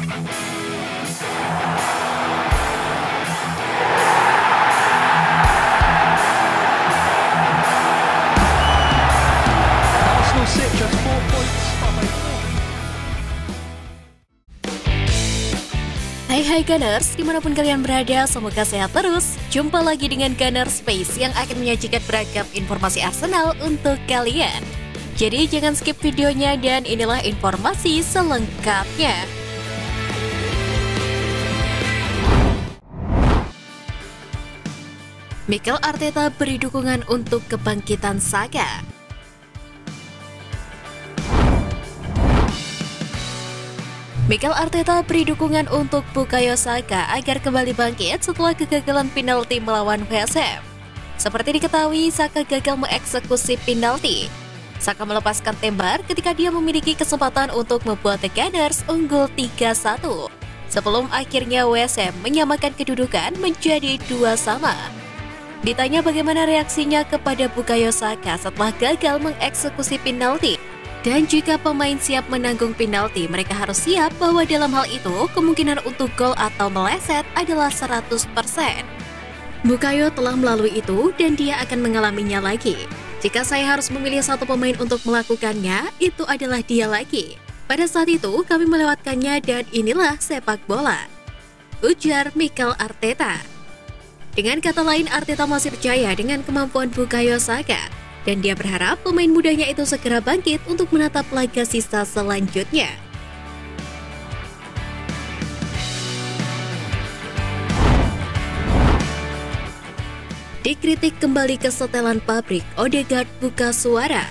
Arsenal sit just 4 points from a Hai Gunners, dimanapun kalian berada, semoga sehat terus. Jumpa lagi dengan Gunners Space yang akan menyajikan beragam informasi Arsenal untuk kalian. Jadi jangan skip videonya dan inilah informasi selengkapnya. Mikel Arteta beri dukungan untuk kebangkitan Saka. Mikel Arteta beri dukungan untuk Bukayo Saka agar kembali bangkit setelah kegagalan penalti melawan West Ham. Seperti diketahui, Saka gagal mengeksekusi penalti. Saka melepaskan tembar ketika dia memiliki kesempatan untuk membuat The Gunners unggul 3-1. Sebelum akhirnya West Ham menyamakan kedudukan menjadi 2-2. Ditanya bagaimana reaksinya kepada Bukayo Saka setelah gagal mengeksekusi penalti. Dan jika pemain siap menanggung penalti, mereka harus siap bahwa dalam hal itu, kemungkinan untuk gol atau meleset adalah 100%. Bukayo telah melalui itu dan dia akan mengalaminya lagi. Jika saya harus memilih satu pemain untuk melakukannya, itu adalah dia lagi. Pada saat itu, kami melewatkannya dan inilah sepak bola, ujar Mikel Arteta. Dengan kata lain, Arteta masih percaya dengan kemampuan Bukayo Saka. Dan dia berharap pemain mudanya itu segera bangkit untuk menatap laga sisa selanjutnya. Dikritik kembali kesetelan pabrik, Odegaard buka suara.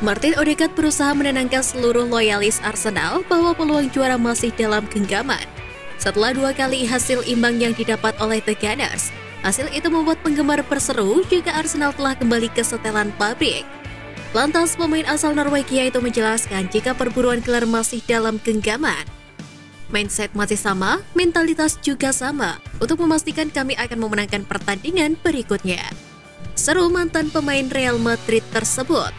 Martin Odegaard berusaha menenangkan seluruh loyalis Arsenal bahwa peluang juara masih dalam genggaman. Setelah 2 kali hasil imbang yang didapat oleh The Gunners, hasil itu membuat penggemar berseru jika Arsenal telah kembali ke setelan pabrik. Lantas pemain asal Norwegia itu menjelaskan jika perburuan gelar masih dalam genggaman. Mindset masih sama, mentalitas juga sama, untuk memastikan kami akan memenangkan pertandingan berikutnya, seru mantan pemain Real Madrid tersebut.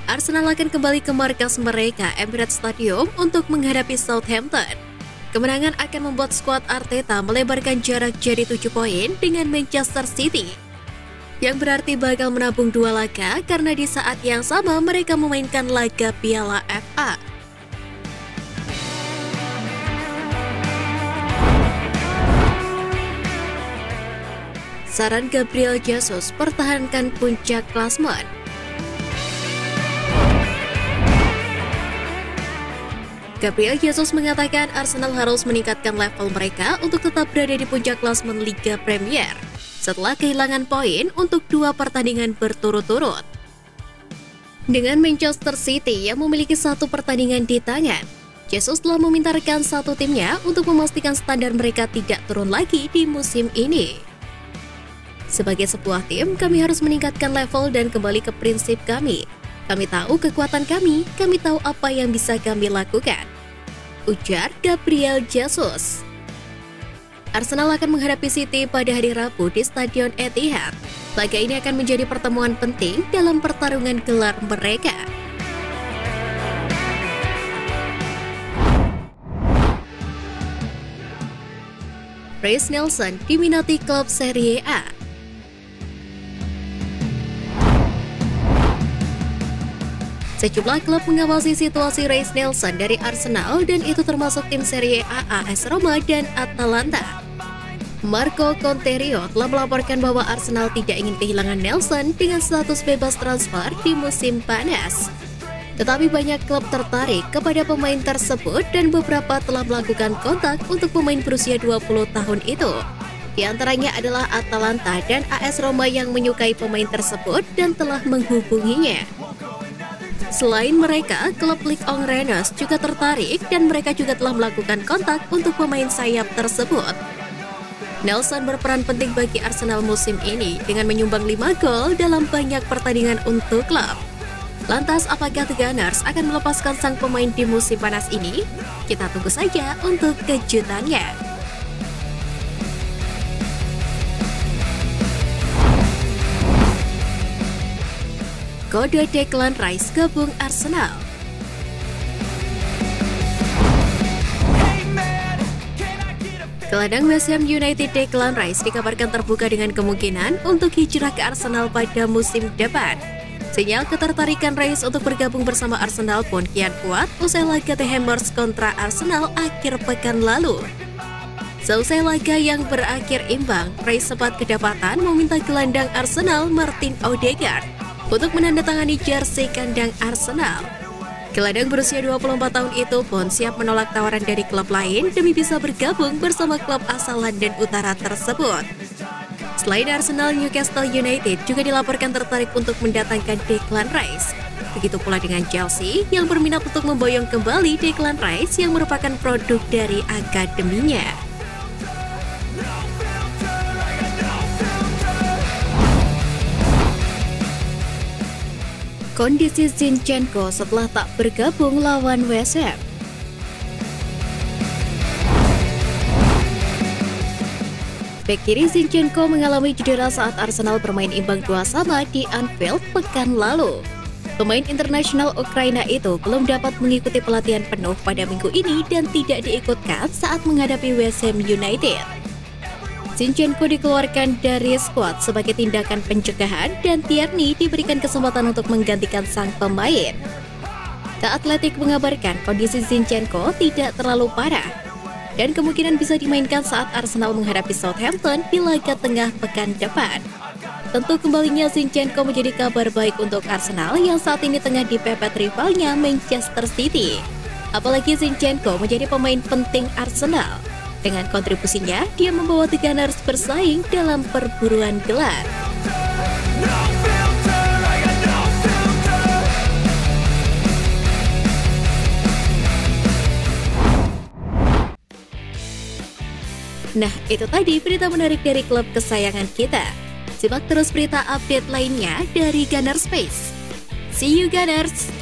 Arsenal akan kembali ke markas mereka, Emirates Stadium, untuk menghadapi Southampton. Kemenangan akan membuat skuad Arteta melebarkan jarak jadi 7 poin dengan Manchester City, yang berarti bakal menabung 2 laga karena di saat yang sama mereka memainkan laga Piala FA. Saran Gabriel Jesus, pertahankan puncak klasemen. Gabriel Jesus mengatakan Arsenal harus meningkatkan level mereka untuk tetap berada di puncak klasemen Liga Premier setelah kehilangan poin untuk 2 pertandingan berturut-turut. Dengan Manchester City yang memiliki 1 pertandingan di tangan, Jesus telah meminta rekan satu timnya untuk memastikan standar mereka tidak turun lagi di musim ini. Sebagai sebuah tim, kami harus meningkatkan level dan kembali ke prinsip kami. Kami tahu kekuatan kami tahu apa yang bisa kami lakukan, ujar Gabriel Jesus. Arsenal akan menghadapi City pada hari Rabu di Stadion Etihad. Laga ini akan menjadi pertemuan penting dalam pertarungan gelar mereka. Reiss Nelson diminati klub Serie A. Sejumlah klub mengawasi situasi Reiss Nelson dari Arsenal dan itu termasuk tim Serie A AS Roma dan Atalanta. Marco Conterio telah melaporkan bahwa Arsenal tidak ingin kehilangan Nelson dengan status bebas transfer di musim panas. Tetapi banyak klub tertarik kepada pemain tersebut dan beberapa telah melakukan kontak untuk pemain berusia 20 tahun itu. Di antaranya adalah Atalanta dan AS Roma yang menyukai pemain tersebut dan telah menghubunginya. Selain mereka, klub Ligue 1 Rennes juga tertarik dan mereka juga telah melakukan kontak untuk pemain sayap tersebut. Nelson berperan penting bagi Arsenal musim ini dengan menyumbang 5 gol dalam banyak pertandingan untuk klub. Lantas, apakah The Gunners akan melepaskan sang pemain di musim panas ini? Kita tunggu saja untuk kejutannya. Kode Declan Rice gabung Arsenal. Gelandang West Ham United Declan Rice dikabarkan terbuka dengan kemungkinan untuk hijrah ke Arsenal pada musim depan. Sinyal ketertarikan Rice untuk bergabung bersama Arsenal pun kian kuat usai laga The Hammers kontra Arsenal akhir pekan lalu. Seusai laga yang berakhir imbang, Rice sempat kedapatan meminta gelandang Arsenal Martin Odegaard untuk menandatangani jersey kandang Arsenal. Gelandang berusia 24 tahun itu pun siap menolak tawaran dari klub lain demi bisa bergabung bersama klub asal London Utara tersebut. Selain Arsenal, Newcastle United juga dilaporkan tertarik untuk mendatangkan Declan Rice. Begitu pula dengan Chelsea yang berminat untuk memboyong kembali Declan Rice yang merupakan produk dari akademinya. Kondisi Zinchenko setelah tak bergabung lawan West Ham. Bek kiri Zinchenko mengalami cedera saat Arsenal bermain imbang 2-2 di Anfield pekan lalu. Pemain internasional Ukraina itu belum dapat mengikuti pelatihan penuh pada minggu ini dan tidak diikutkan saat menghadapi West Ham United. Zinchenko dikeluarkan dari skuad sebagai tindakan pencegahan dan Tierney diberikan kesempatan untuk menggantikan sang pemain. The Athletic mengabarkan kondisi Zinchenko tidak terlalu parah dan kemungkinan bisa dimainkan saat Arsenal menghadapi Southampton di laga tengah pekan depan. Tentu kembalinya Zinchenko menjadi kabar baik untuk Arsenal yang saat ini tengah dipepet rivalnya Manchester City. Apalagi Zinchenko menjadi pemain penting Arsenal. Dengan kontribusinya, dia membawa The Gunners bersaing dalam perburuan gelar. Nah, itu tadi berita menarik dari klub kesayangan kita. Simak terus berita update lainnya dari Gunners Space. See you Gunners!